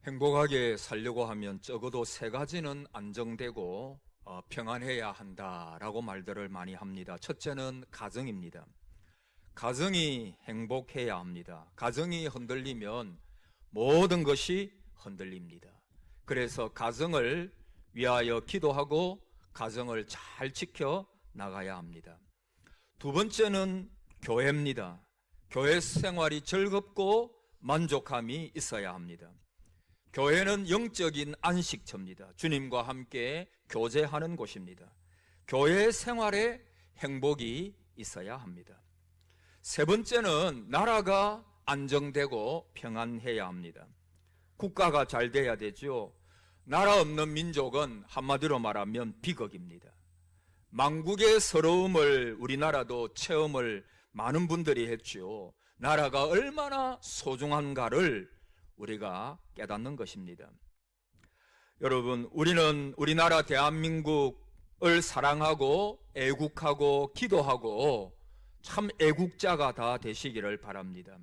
행복하게 살려고 하면 적어도 세 가지는 안정되고 평안해야 한다라고 말들을 많이 합니다. 첫째는 가정입니다. 가정이 행복해야 합니다. 가정이 흔들리면 모든 것이 흔들립니다. 그래서 가정을 위하여 기도하고 가정을 잘 지켜 나가야 합니다. 두 번째는 교회입니다. 교회 생활이 즐겁고 만족함이 있어야 합니다. 교회는 영적인 안식처입니다. 주님과 함께 교제하는 곳입니다. 교회 생활에 행복이 있어야 합니다. 세 번째는 나라가 안정되고 평안해야 합니다. 국가가 잘 돼야 되죠. 나라 없는 민족은 한마디로 말하면 비극입니다. 만국의 서러움을 우리나라도 체험을 많은 분들이 했죠. 나라가 얼마나 소중한가를 우리가 깨닫는 것입니다. 여러분, 우리는 우리나라 대한민국을 사랑하고 애국하고 기도하고 참 애국자가 다 되시기를 바랍니다.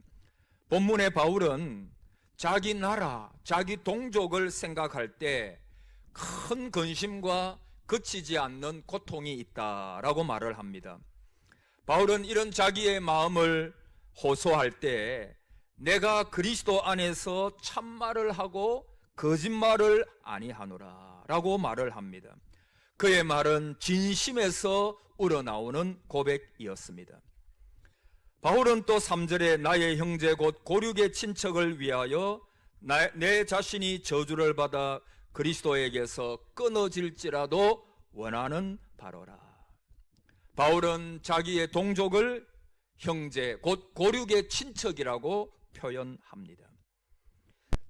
본문의 바울은 자기 나라, 자기 동족을 생각할 때 큰 근심과 그치지 않는 고통이 있다라고 말을 합니다. 바울은 이런 자기의 마음을 호소할 때 내가 그리스도 안에서 참말을 하고 거짓말을 아니하노라 라고 말을 합니다. 그의 말은 진심에서 우러나오는 고백이었습니다. 바울은 또 3절에 나의 형제 곧 고륙의 친척을 위하여 내 자신이 저주를 받아 그리스도에게서 끊어질지라도 원하는 바로라. 바울은 자기의 동족을 형제 곧 고륙의 친척이라고 표현합니다.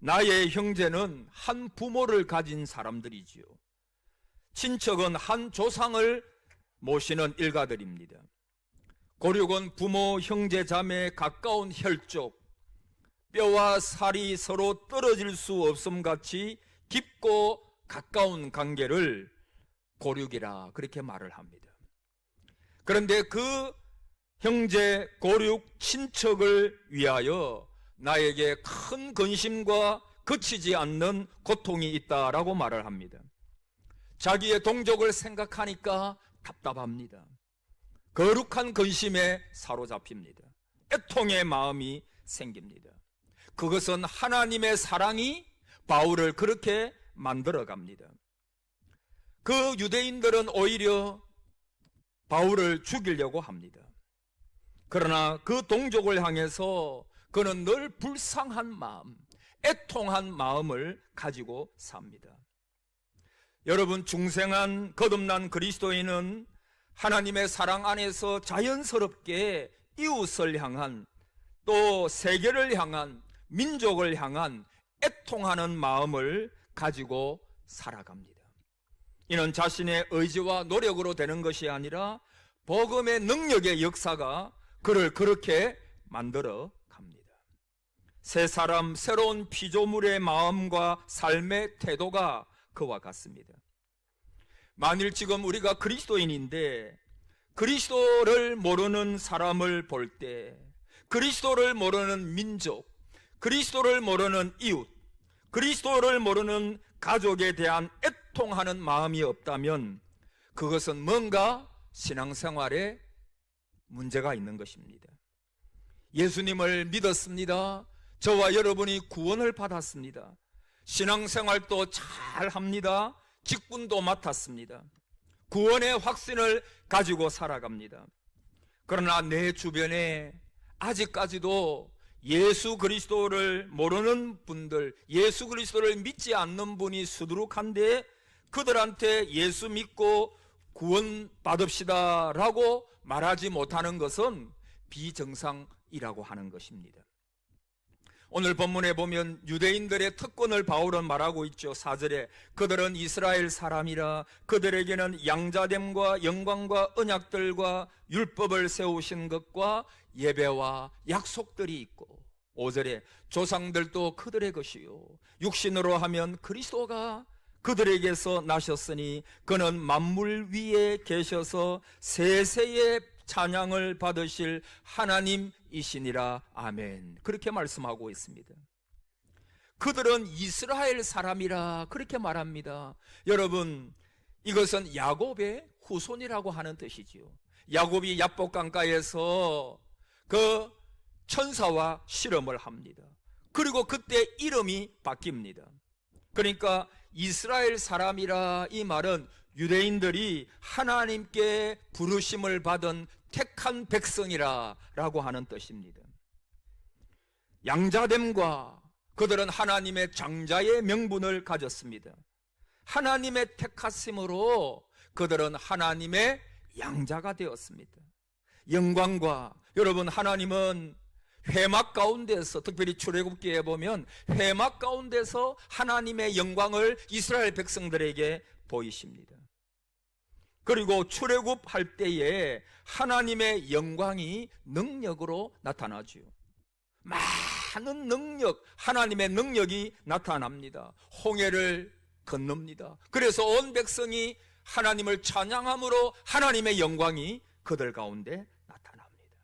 나의 형제는 한 부모를 가진 사람들이지요. 친척은 한 조상을 모시는 일가들입니다. 고륙은 부모, 형제, 자매 가까운 혈족, 뼈와 살이 서로 떨어질 수 없음 같이 깊고 가까운 관계를 고륙이라 그렇게 말을 합니다. 그런데 그 형제, 고륙, 친척을 위하여 나에게 큰 근심과 그치지 않는 고통이 있다라고 말을 합니다. 자기의 동족을 생각하니까 답답합니다. 거룩한 근심에 사로잡힙니다. 애통의 마음이 생깁니다. 그것은 하나님의 사랑이 바울을 그렇게 만들어 갑니다. 그 유대인들은 오히려 바울을 죽이려고 합니다. 그러나 그 동족을 향해서 그는 늘 불쌍한 마음, 애통한 마음을 가지고 삽니다. 여러분, 중생한 거듭난 그리스도인은 하나님의 사랑 안에서 자연스럽게 이웃을 향한 또 세계를 향한 민족을 향한 애통하는 마음을 가지고 살아갑니다. 이는 자신의 의지와 노력으로 되는 것이 아니라 복음의 능력의 역사가 그를 그렇게 만들어 갑니다. 새 사람, 새로운 피조물의 마음과 삶의 태도가 그와 같습니다. 만일 지금 우리가 그리스도인인데 그리스도를 모르는 사람을 볼 때, 그리스도를 모르는 민족, 그리스도를 모르는 이웃, 그리스도를 모르는 가족에 대한 애통하는 마음이 없다면 그것은 뭔가 신앙생활에 문제가 있는 것입니다. 예수님을 믿었습니다. 저와 여러분이 구원을 받았습니다. 신앙생활도 잘 합니다. 직분도 맡았습니다. 구원의 확신을 가지고 살아갑니다. 그러나 내 주변에 아직까지도 예수 그리스도를 모르는 분들, 예수 그리스도를 믿지 않는 분이 수두룩한데 그들한테 예수 믿고 구원 받읍시다 라고 말하지 못하는 것은 비정상이라고 하는 것입니다. 오늘 본문에 보면 유대인들의 특권을 바울은 말하고 있죠. 4절에 그들은 이스라엘 사람이라 그들에게는 양자됨과 영광과 언약들과 율법을 세우신 것과 예배와 약속들이 있고, 5절에 조상들도 그들의 것이요 육신으로 하면 그리스도가 그들에게서 나셨으니 그는 만물 위에 계셔서 세세의 찬양을 받으실 하나님이시니라. 아멘. 그렇게 말씀하고 있습니다. 그들은 이스라엘 사람이라 그렇게 말합니다. 여러분, 이것은 야곱의 후손이라고 하는 뜻이지요. 야곱이 야복 강가에서 그 천사와 실험을 합니다. 그리고 그때 이름이 바뀝니다. 그러니까 이스라엘 사람이라 이 말은 유대인들이 하나님께 부르심을 받은 택한 백성이라고 하는 뜻입니다. 양자됨과 그들은 하나님의 장자의 명분을 가졌습니다. 하나님의 택하심으로 그들은 하나님의 양자가 되었습니다. 영광과, 여러분, 하나님은 회막 가운데서, 특별히 출애굽기에 보면 회막 가운데서 하나님의 영광을 이스라엘 백성들에게 보이십니다. 그리고 출애굽할 때에 하나님의 영광이 능력으로 나타나죠. 많은 능력, 하나님의 능력이 나타납니다. 홍해를 건넙니다. 그래서 온 백성이 하나님을 찬양함으로 하나님의 영광이 그들 가운데 나타납니다.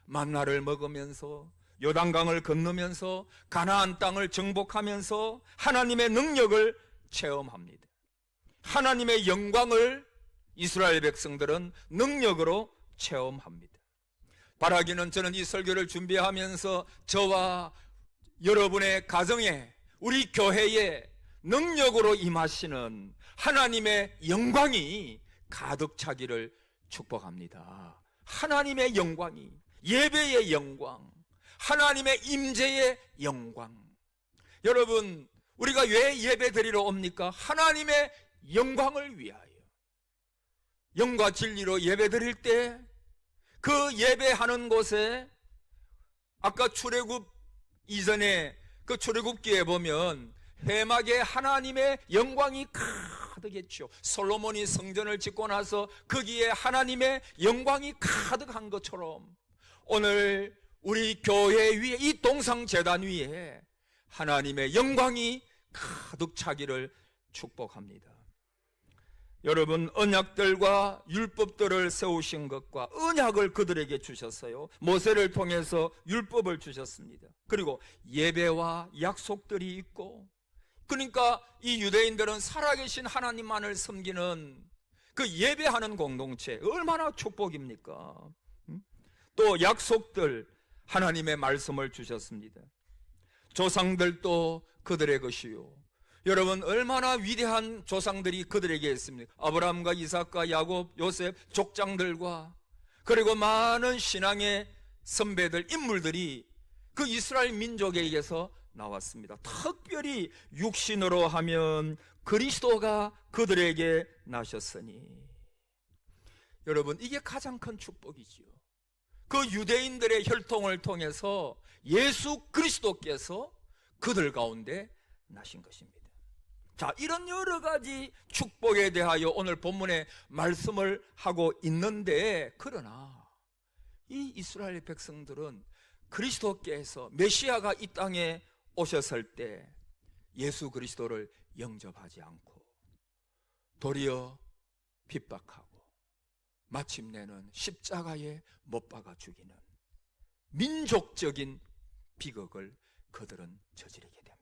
만나를 먹으면서, 요단강을 건너면서, 가나안 땅을 정복하면서 하나님의 능력을 체험합니다. 하나님의 영광을 이스라엘 백성들은 능력으로 체험합니다. 바라기는, 저는 이 설교를 준비하면서 저와 여러분의 가정에, 우리 교회에 능력으로 임하시는 하나님의 영광이 가득 차기를 축복합니다. 하나님의 영광이, 예배의 영광, 하나님의 임재의 영광. 여러분, 우리가 왜 예배 드리러 옵니까? 하나님의 영광을 위하여. 영과 진리로 예배 드릴 때 그 예배하는 곳에, 아까 출애굽 이전에 그 출애굽기에 보면 회막에 하나님의 영광이 가득했죠. 솔로몬이 성전을 짓고 나서 거기에 하나님의 영광이 가득한 것처럼 오늘 우리 교회 위에, 이 동상제단 위에 하나님의 영광이 가득 차기를 축복합니다. 여러분, 언약들과 율법들을 세우신 것과 언약을 그들에게 주셨어요. 모세를 통해서 율법을 주셨습니다. 그리고 예배와 약속들이 있고, 그러니까 이 유대인들은 살아계신 하나님만을 섬기는 그 예배하는 공동체, 얼마나 축복입니까? 또 약속들, 하나님의 말씀을 주셨습니다. 조상들도 그들의 것이요. 여러분, 얼마나 위대한 조상들이 그들에게 있습니까? 아브라함과 이삭과 야곱, 요셉, 족장들과, 그리고 많은 신앙의 선배들, 인물들이 그 이스라엘 민족에게서 나왔습니다. 특별히 육신으로 하면 그리스도가 그들에게 나셨으니, 여러분, 이게 가장 큰 축복이지요. 그 유대인들의 혈통을 통해서 예수 그리스도께서 그들 가운데 나신 것입니다. 자, 이런 여러 가지 축복에 대하여 오늘 본문에 말씀을 하고 있는데, 그러나 이 이스라엘 백성들은 그리스도께서, 메시아가 이 땅에 오셨을 때 예수 그리스도를 영접하지 않고 도리어 핍박하고 마침내는 십자가에 못 박아 죽이는 민족적인 비극을 그들은 저지르게 됩니다.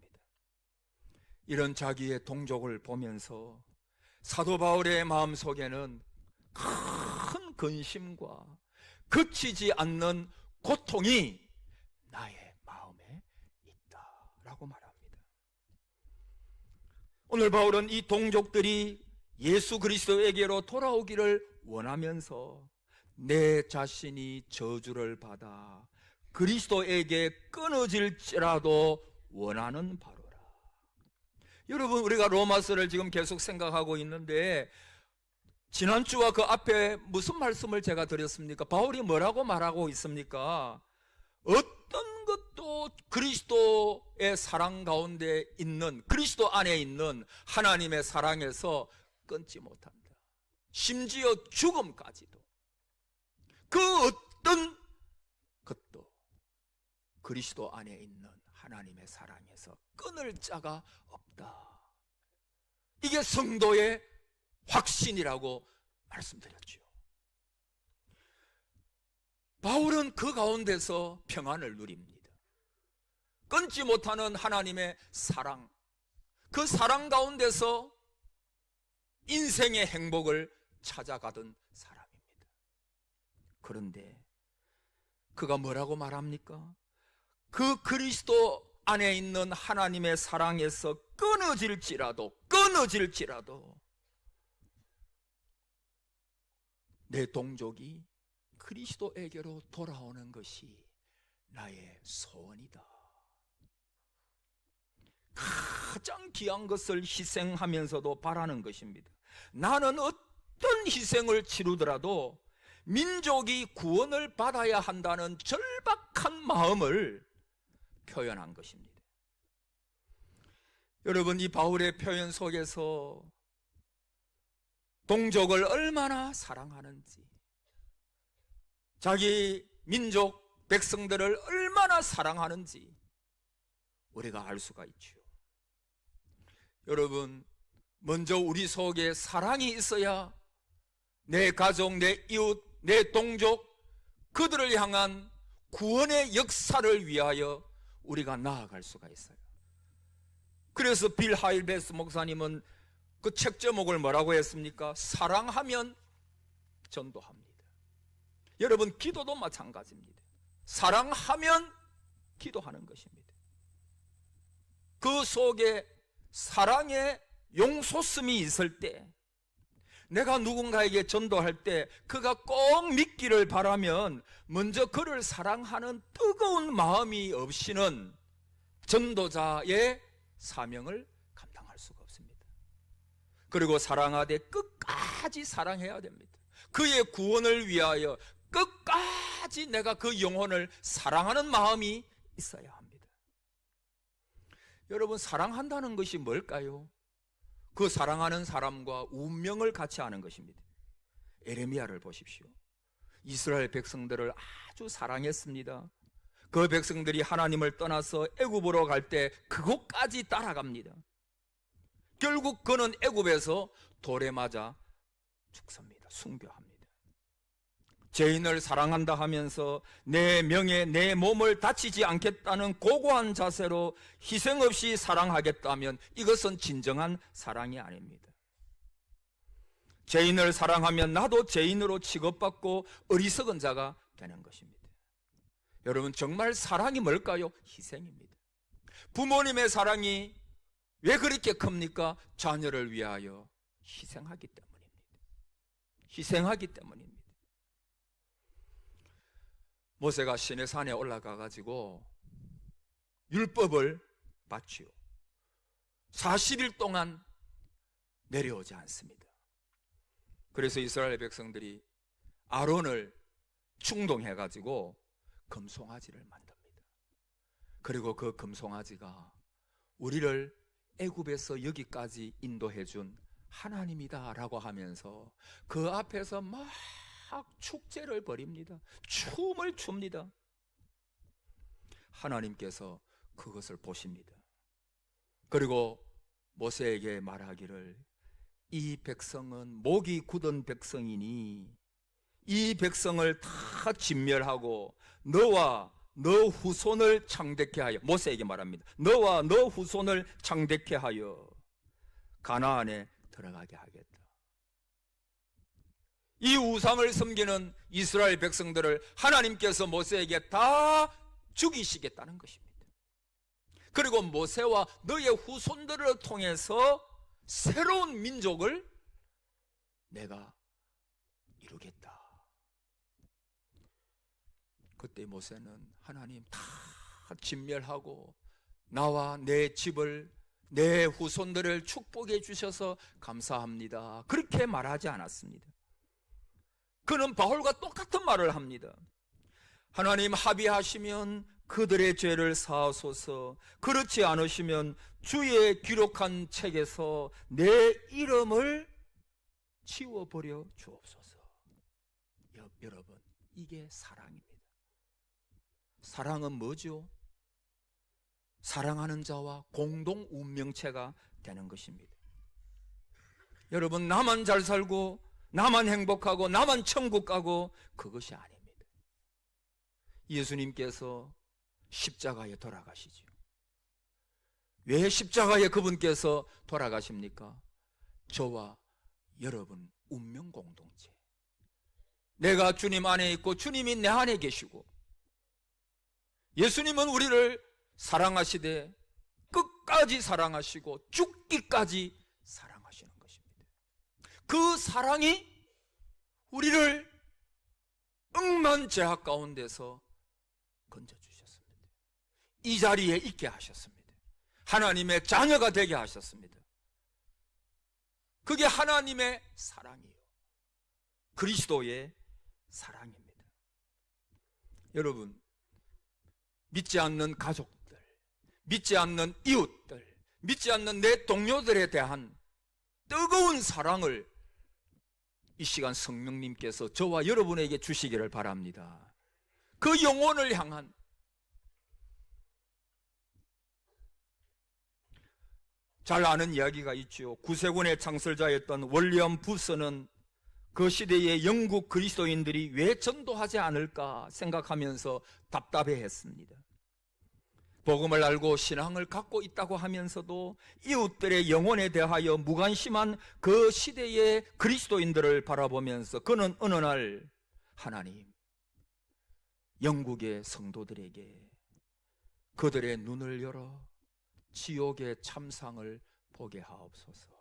이런 자기의 동족을 보면서 사도 바울의 마음속에는 큰 근심과 그치지 않는 고통이 나의 마음에 있다라고 말합니다. 오늘 바울은 이 동족들이 예수 그리스도에게로 돌아오기를 원하면서 내 자신이 저주를 받아 그리스도에게 끊어질지라도 원하는 바로라. 여러분, 우리가 로마서를 지금 계속 생각하고 있는데, 지난주와 그 앞에 무슨 말씀을 제가 드렸습니까? 바울이 뭐라고 말하고 있습니까? 어떤 것도 그리스도의 사랑 가운데 있는, 그리스도 안에 있는 하나님의 사랑에서 끊지 못한다. 심지어 죽음까지도, 그 어떤 것도 그리스도 안에 있는 하나님의 사랑에서 끊을 자가 없다. 이게 성도의 확신이라고 말씀드렸죠. 바울은 그 가운데서 평안을 누립니다. 끊지 못하는 하나님의 사랑, 그 사랑 가운데서 인생의 행복을 찾아가던 사람입니다. 그런데 그가 뭐라고 말합니까? 그 그리스도 안에 있는 하나님의 사랑에서 끊어질지라도 내 동족이 그리스도에게로 돌아오는 것이 나의 소원이다. 가장 귀한 것을 희생하면서도 바라는 것입니다. 나는 어떤 희생을 치르더라도 민족이 구원을 받아야 한다는 절박한 마음을 표현한 것입니다. 여러분, 이 바울의 표현 속에서 동족을 얼마나 사랑하는지, 자기 민족 백성들을 얼마나 사랑하는지 우리가 알 수가 있죠. 여러분, 먼저 우리 속에 사랑이 있어야 내 가족, 내 이웃, 내 동족, 그들을 향한 구원의 역사를 위하여 우리가 나아갈 수가 있어요. 그래서 빌 하일베스 목사님은 그 책 제목을 뭐라고 했습니까? 사랑하면 전도합니다. 여러분, 기도도 마찬가지입니다. 사랑하면 기도하는 것입니다. 그 속에 사랑의 용솟음이 있을 때, 내가 누군가에게 전도할 때 그가 꼭 믿기를 바라면 먼저 그를 사랑하는 뜨거운 마음이 없이는 전도자의 사명을 감당할 수가 없습니다. 그리고 사랑하되 끝까지 사랑해야 됩니다. 그의 구원을 위하여 끝까지 내가 그 영혼을 사랑하는 마음이 있어야 합니다. 여러분, 사랑한다는 것이 뭘까요? 그 사랑하는 사람과 운명을 같이 하는 것입니다. 에레미야를 보십시오. 이스라엘 백성들을 아주 사랑했습니다. 그 백성들이 하나님을 떠나서 애굽으로 갈 때 그곳까지 따라갑니다. 결국 그는 애굽에서 돌에 맞아 죽습니다. 순교합니다. 죄인을 사랑한다 하면서 내 명예, 내 몸을 다치지 않겠다는 고고한 자세로 희생 없이 사랑하겠다면 이것은 진정한 사랑이 아닙니다. 죄인을 사랑하면 나도 죄인으로 취급받고 어리석은 자가 되는 것입니다. 여러분, 정말 사랑이 뭘까요? 희생입니다. 부모님의 사랑이 왜 그렇게 큽니까? 자녀를 위하여 희생하기 때문입니다. 희생하기 때문입니다. 모세가 시내산에 올라가 가지고 율법을 받지요. 40일 동안 내려오지 않습니다. 그래서 이스라엘 백성들이 아론을 충동해 가지고 금송아지를 만듭니다. 그리고 그 금송아지가 우리를 애굽에서 여기까지 인도해 준 하나님이다라고 하면서 그 앞에서 막 축제를 벌입니다. 춤을 춥니다. 하나님께서 그것을 보십니다. 그리고 모세에게 말하기를, 이 백성은 목이 굳은 백성이니 이 백성을 다 진멸하고 너와 너 후손을 창대케 하여, 모세에게 말합니다. 너와 너 후손을 창대케 하여 가나안에 들어가게 하겠다. 이 우상을 섬기는 이스라엘 백성들을 하나님께서 모세에게 다 죽이시겠다는 것입니다. 그리고 모세와 너의 후손들을 통해서 새로운 민족을 내가 이루겠다. 그때 모세는 하나님 다 진멸하고 나와 내 집을, 내 후손들을 축복해 주셔서 감사합니다, 그렇게 말하지 않았습니다. 그는 바울과 똑같은 말을 합니다. 하나님, 합의하시면 그들의 죄를 사하소서, 그렇지 않으시면 주의 기록한 책에서 내 이름을 지워버려 주옵소서. 여러분, 이게 사랑입니다. 사랑은 뭐죠? 사랑하는 자와 공동 운명체가 되는 것입니다. 여러분, 나만 잘 살고 나만 행복하고 나만 천국 가고, 그것이 아닙니다. 예수님께서 십자가에 돌아가시죠. 왜 십자가에 그분께서 돌아가십니까? 저와 여러분 운명 공동체, 내가 주님 안에 있고 주님이 내 안에 계시고, 예수님은 우리를 사랑하시되 끝까지 사랑하시고 죽기까지 사랑하시는 것입니다. 그 사랑이 우리를 억만 죄악 가운데서 건져주셨습니다. 이 자리에 있게 하셨습니다. 하나님의 자녀가 되게 하셨습니다. 그게 하나님의 사랑이에요. 그리스도의 사랑입니다. 여러분, 믿지 않는 가족들, 믿지 않는 이웃들, 믿지 않는 내 동료들에 대한 뜨거운 사랑을 이 시간 성령님께서 저와 여러분에게 주시기를 바랍니다. 그 영혼을 향한, 잘 아는 이야기가 있죠. 구세군의 창설자였던 월리엄 부스는 그 시대의 영국 그리스도인들이 왜 전도하지 않을까 생각하면서 답답해했습니다. 복음을 알고 신앙을 갖고 있다고 하면서도 이웃들의 영혼에 대하여 무관심한 그 시대의 그리스도인들을 바라보면서 그는 어느 날, 하나님, 영국의 성도들에게 그들의 눈을 열어 지옥의 참상을 보게 하옵소서.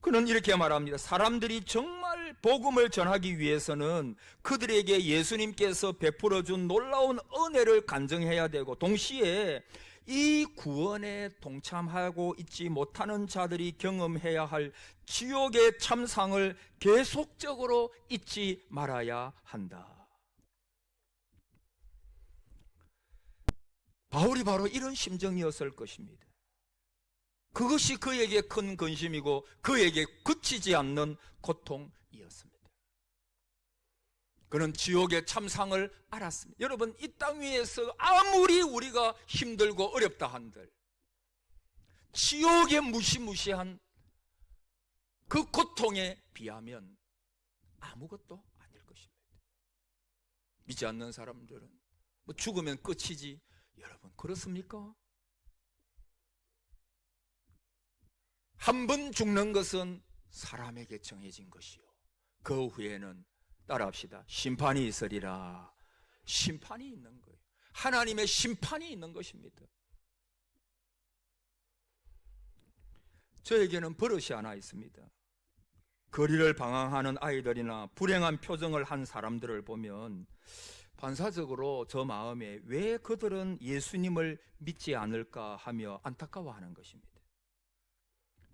그는 이렇게 말합니다. 사람들이 정말 복음을 전하기 위해서는 그들에게 예수님께서 베풀어 준 놀라운 은혜를 간증해야 되고, 동시에 이 구원에 동참하고 있지 못하는 자들이 경험해야 할 지옥의 참상을 계속적으로 잊지 말아야 한다. 바울이 바로 이런 심정이었을 것입니다. 그것이 그에게 큰 근심이고 그에게 그치지 않는 고통이었습니다. 그는 지옥의 참상을 알았습니다. 여러분, 이 땅 위에서 아무리 우리가 힘들고 어렵다 한들 지옥의 무시무시한 그 고통에 비하면 아무것도 아닐 것입니다. 믿지 않는 사람들은 뭐 죽으면 끝이지, 여러분 그렇습니까? 한 번 죽는 것은 사람에게 정해진 것이요, 그 후에는 따라합시다, 심판이 있으리라. 심판이 있는 거예요. 하나님의 심판이 있는 것입니다. 저에게는 버릇이 하나 있습니다. 거리를 방황하는 아이들이나 불행한 표정을 한 사람들을 보면 반사적으로 저 마음에 왜 그들은 예수님을 믿지 않을까 하며 안타까워하는 것입니다.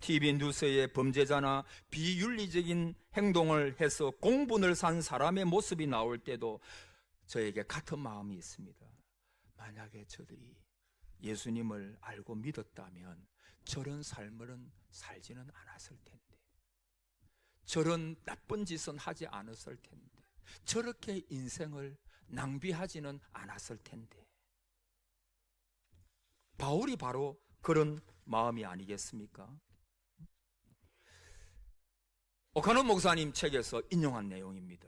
TV 뉴스에 범죄자나 비윤리적인 행동을 해서 공분을 산 사람의 모습이 나올 때도 저에게 같은 마음이 있습니다. 만약에 저들이 예수님을 알고 믿었다면 저런 삶을 살지는 않았을 텐데, 저런 나쁜 짓은 하지 않았을 텐데, 저렇게 인생을 낭비하지는 않았을 텐데. 바울이 바로 그런 마음이 아니겠습니까? 옥하는 목사님 책에서 인용한 내용입니다.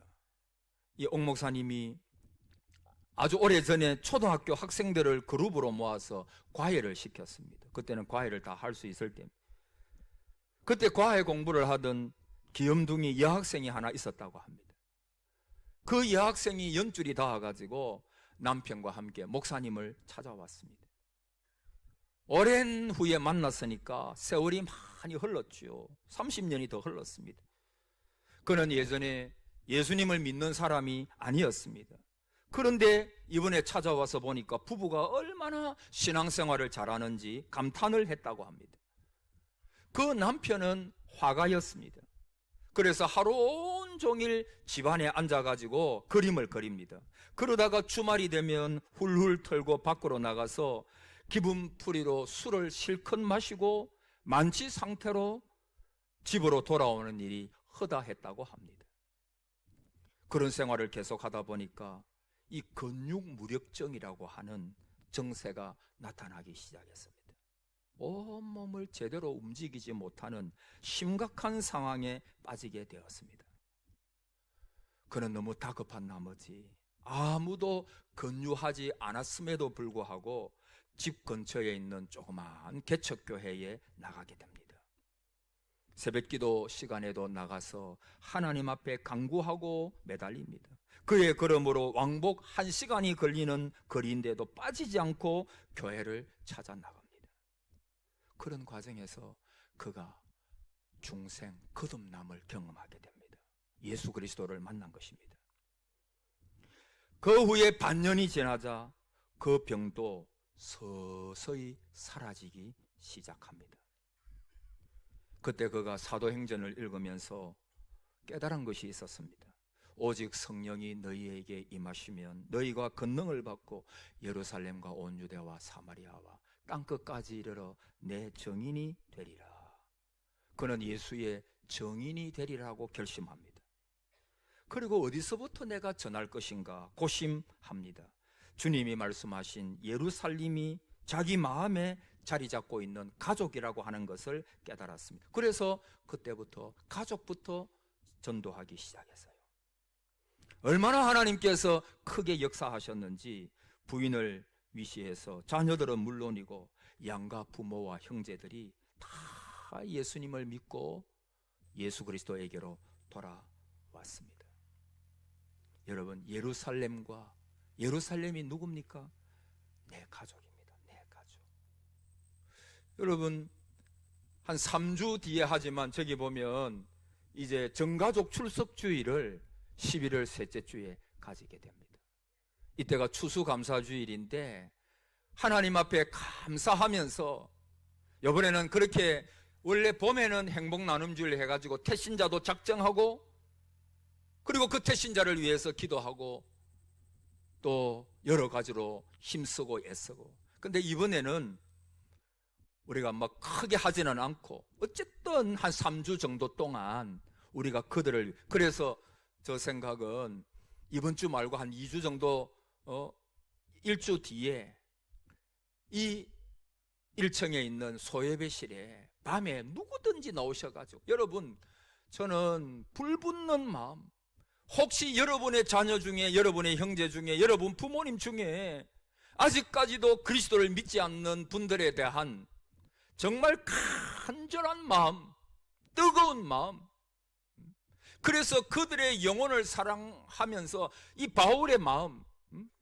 이 옥 목사님이 아주 오래전에 초등학교 학생들을 그룹으로 모아서 과외를 시켰습니다. 그때는 과외를 다 할 수 있을 때입니다. 그때 과외 공부를 하던 귀염둥이 여학생이 하나 있었다고 합니다. 그 여학생이 연줄이 닿아가지고 남편과 함께 목사님을 찾아왔습니다. 오랜 후에 만났으니까 세월이 많이 흘렀죠. 30년이 더 흘렀습니다. 그는 예전에 예수님을 믿는 사람이 아니었습니다. 그런데 이번에 찾아와서 보니까 부부가 얼마나 신앙생활을 잘하는지 감탄을 했다고 합니다. 그 남편은 화가였습니다. 그래서 하루 온종일 집안에 앉아가지고 그림을 그립니다. 그러다가 주말이 되면 훌훌 털고 밖으로 나가서 기분풀이로 술을 실컷 마시고 만취 상태로 집으로 돌아오는 일이 허다했다고 합니다. 그런 생활을 계속하다 보니까 이 근육무력증이라고 하는 증세가 나타나기 시작했습니다. 온몸을 제대로 움직이지 못하는 심각한 상황에 빠지게 되었습니다. 그는 너무 다급한 나머지 아무도 건류하지 않았음에도 불구하고 집 근처에 있는 조그마한 개척교회에 나가게 됩니다. 새벽기도 시간에도 나가서 하나님 앞에 간구하고 매달립니다. 그의 걸음으로 왕복 1시간이 걸리는 거리인데도 빠지지 않고 교회를 찾아 나갑니다. 그런 과정에서 그가 중생 거듭남을 경험하게 됩니다. 예수 그리스도를 만난 것입니다. 그 후에 반년이 지나자 그 병도 서서히 사라지기 시작합니다. 그때 그가 사도행전을 읽으면서 깨달은 것이 있었습니다. 오직 성령이 너희에게 임하시면 너희가 권능을 받고 예루살렘과 온 유대와 사마리아와 땅끝까지 이르러 내 증인이 되리라. 그는 예수의 증인이 되리라고 결심합니다. 그리고 어디서부터 내가 전할 것인가 고심합니다. 주님이 말씀하신 예루살렘이 자기 마음에 자리 잡고 있는 가족이라고 하는 것을 깨달았습니다. 그래서 그때부터 가족부터 전도하기 시작했어요. 얼마나 하나님께서 크게 역사하셨는지 부인을 위시해서 자녀들은 물론이고 양가 부모와 형제들이 다 예수님을 믿고 예수 그리스도에게로 돌아왔습니다. 여러분, 예루살렘이 누굽니까? 내 가족입니다. 내 가족. 여러분, 한 3주 뒤에 하지만 저기 보면 이제 전가족 출석주일을 11월 셋째 주에 가지게 됩니다. 이때가 추수감사주일인데 하나님 앞에 감사하면서, 이번에는 그렇게 원래 봄에는 행복나눔주일 해가지고 태신자도 작정하고, 그리고 그 태신자를 위해서 기도하고 또 여러 가지로 힘쓰고 애쓰고, 근데 이번에는 우리가 막 크게 하지는 않고 어쨌든 한 3주 정도 동안 우리가 그들을, 그래서 저 생각은 이번 주 말고 한 2주 정도 1주 뒤에 이 1층에 있는 소예배실에 밤에 누구든지 나오셔가지고, 여러분, 저는 불붙는 마음, 혹시 여러분의 자녀 중에, 여러분의 형제 중에, 여러분 부모님 중에 아직까지도 그리스도를 믿지 않는 분들에 대한 정말 간절한 마음, 뜨거운 마음, 그래서 그들의 영혼을 사랑하면서 이 바울의 마음,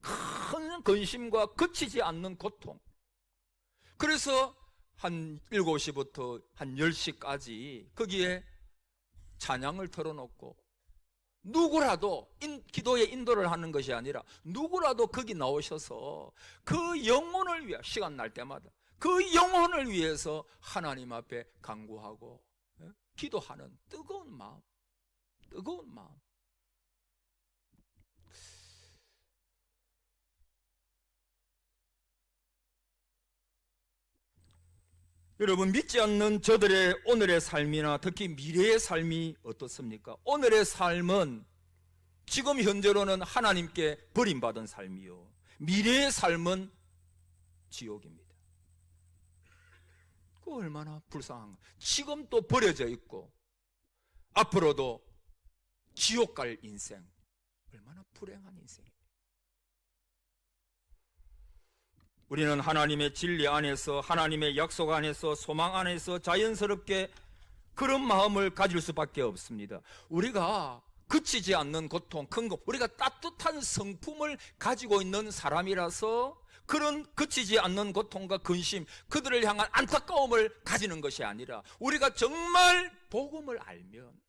큰 근심과 그치지 않는 고통, 그래서 한 7시부터 한 10시까지 거기에 찬양을 틀어놓고 누구라도 기도에 인도를 하는 것이 아니라 누구라도 거기 나오셔서 그 영혼을 위해 시간 날 때마다 그 영혼을 위해서 하나님 앞에 간구하고 기도하는 뜨거운 마음, 뜨거운 마음. 여러분, 믿지 않는 저들의 오늘의 삶이나 특히 미래의 삶이 어떻습니까? 오늘의 삶은 지금 현재로는 하나님께 버림받은 삶이요, 미래의 삶은 지옥입니다. 그 얼마나 불쌍한가. 지금 또 버려져 있고 앞으로도 지옥 갈 인생, 얼마나 불행한 인생입니다. 우리는 하나님의 진리 안에서, 하나님의 약속 안에서, 소망 안에서 자연스럽게 그런 마음을 가질 수밖에 없습니다. 우리가 그치지 않는 고통, 큰 것, 우리가 따뜻한 성품을 가지고 있는 사람이라서 그런 그치지 않는 고통과 근심, 그들을 향한 안타까움을 가지는 것이 아니라, 우리가 정말 복음을 알면,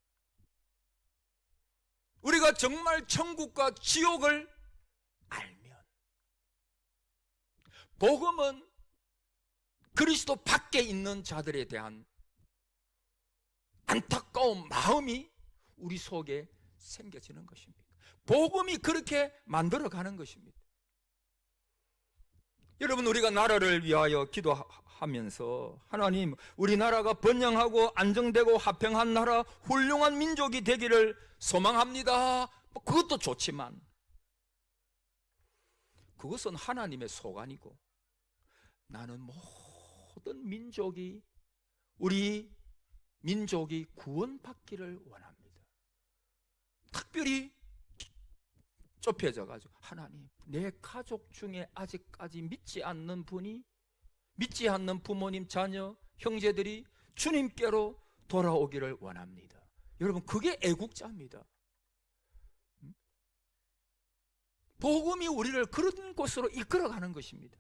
우리가 정말 천국과 지옥을 알면, 복음은 그리스도 밖에 있는 자들에 대한 안타까운 마음이 우리 속에 생겨지는 것입니다. 복음이 그렇게 만들어가는 것입니다. 여러분, 우리가 나라를 위하여 기도하면서 하나님, 우리나라가 번영하고 안정되고 화평한 나라, 훌륭한 민족이 되기를 소망합니다. 그것도 좋지만 그것은 하나님의 소관이고, 나는 모든 민족이, 우리 민족이 구원받기를 원합니다. 특별히 좁혀져 가지고 하나님, 내 가족 중에 아직까지 믿지 않는 분이, 믿지 않는 부모님, 자녀, 형제들이 주님께로 돌아오기를 원합니다. 여러분, 그게 애국자입니다. 복음이 우리를 그런 곳으로 이끌어가는 것입니다.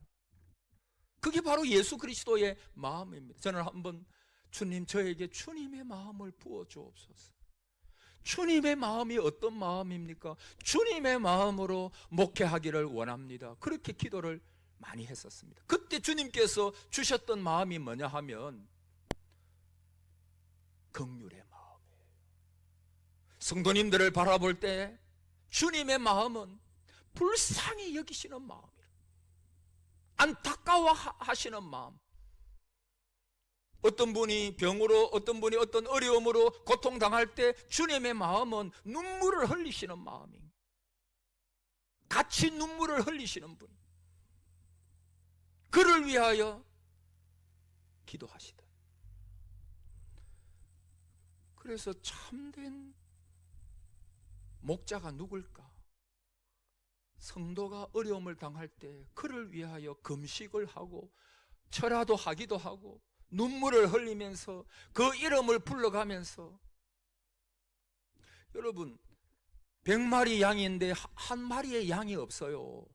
그게 바로 예수 그리스도의 마음입니다. 저는 한번 주님, 저에게 주님의 마음을 부어주옵소서. 주님의 마음이 어떤 마음입니까? 주님의 마음으로 목회하기를 원합니다. 그렇게 기도를 많이 했었습니다. 그때 주님께서 주셨던 마음이 뭐냐 하면 긍휼의 마음이에요. 성도님들을 바라볼 때 주님의 마음은 불쌍히 여기시는 마음이에요. 안타까워하시는 마음. 어떤 분이 병으로, 어떤 분이 어떤 어려움으로 고통당할 때 주님의 마음은 눈물을 흘리시는 마음이에요. 같이 눈물을 흘리시는 분. 그를 위하여 기도하시다. 그래서 참된 목자가 누굴까? 성도가 어려움을 당할 때 그를 위하여 금식을 하고 철야도 하기도 하고 눈물을 흘리면서 그 이름을 불러가면서, 여러분 100마리 양인데 한 마리의 양이 없어요.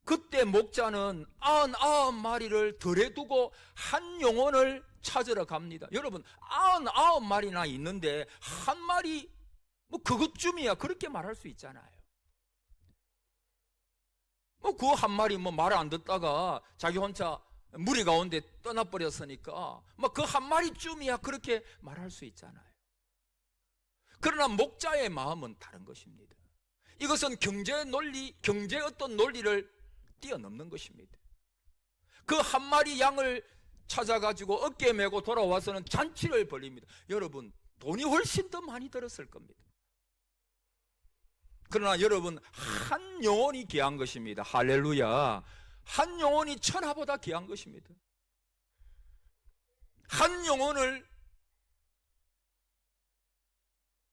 그때 목자는 99마리를 덜에 두고 한 영혼을 찾으러 갑니다. 여러분 99마리나 있는데 한 마리 뭐 그것쯤이야, 그렇게 말할 수 있잖아요. 뭐 그 한 마리 뭐 말 안 듣다가 자기 혼자 무리 가운데 떠나버렸으니까 뭐 그 한 마리쯤이야, 그렇게 말할 수 있잖아요. 그러나 목자의 마음은 다른 것입니다. 이것은 경제 논리, 경제 어떤 논리를 뛰어넘는 것입니다. 그 한 마리 양을 찾아가지고 어깨에 메고 돌아와서는 잔치를 벌립니다. 여러분 돈이 훨씬 더 많이 들었을 겁니다. 그러나 여러분, 한 영혼이 귀한 것입니다. 할렐루야. 한 영혼이 천하보다 귀한 것입니다. 한 영혼을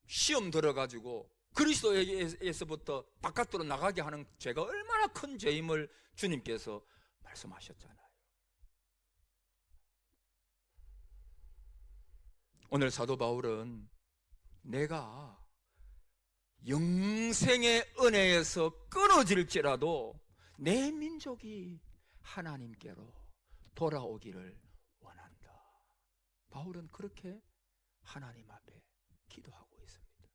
시험 들어가지고 그리스도에게서부터 바깥으로 나가게 하는 죄가 얼마나 큰 죄임을 주님께서 말씀하셨잖아요. 오늘 사도 바울은 내가 영생의 은혜에서 끊어질지라도 내 민족이 하나님께로 돌아오기를 원한다. 바울은 그렇게 하나님 앞에 기도하고 있습니다.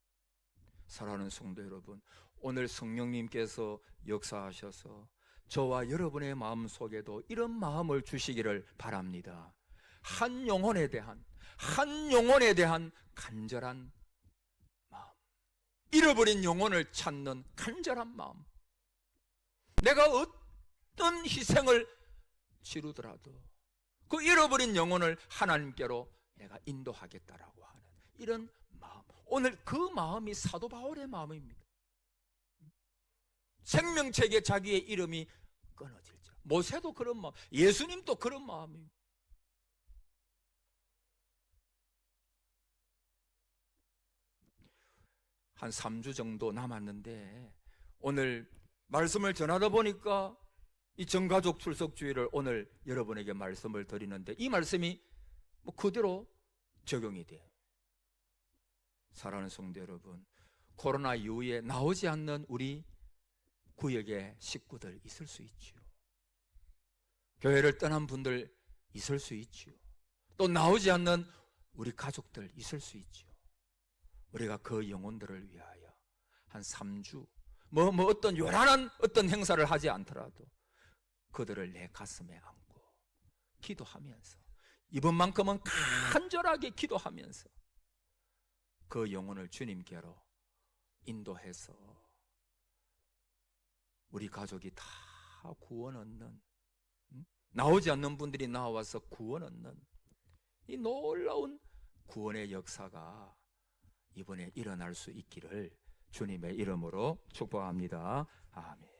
사랑하는 성도 여러분, 오늘 성령님께서 역사하셔서 저와 여러분의 마음 속에도 이런 마음을 주시기를 바랍니다. 한 영혼에 대한 간절한 마음, 잃어버린 영혼을 찾는 간절한 마음, 내가 어떤 희생을 치르더라도 그 잃어버린 영혼을 하나님께로 내가 인도하겠다라고 하는 이런 마음, 오늘 그 마음이 사도 바울의 마음입니다. 생명책에 자기의 이름이 끊어질지라. 모세도 그런 마음, 예수님도 그런 마음입니다. 한 3주 정도 남았는데 오늘 말씀을 전하다 보니까 이 전가족 출석주의를 오늘 여러분에게 말씀을 드리는데 이 말씀이 뭐 그대로 적용이 돼요. 사랑하는 성도 여러분, 코로나 이후에 나오지 않는 우리 구역의 식구들 있을 수 있지요. 교회를 떠난 분들 있을 수 있지요. 또 나오지 않는 우리 가족들 있을 수 있지요. 우리가 그 영혼들을 위하여 한 3주 어떤 요란한 어떤 행사를 하지 않더라도 그들을 내 가슴에 안고 기도하면서, 이번만큼은 간절하게 기도하면서 그 영혼을 주님께로 인도해서 우리 가족이 다 구원 얻는, 나오지 않는 분들이 나와서 구원 얻는 이 놀라운 구원의 역사가 이번에 일어날 수 있기를 주님의 이름으로 축복합니다. 아멘.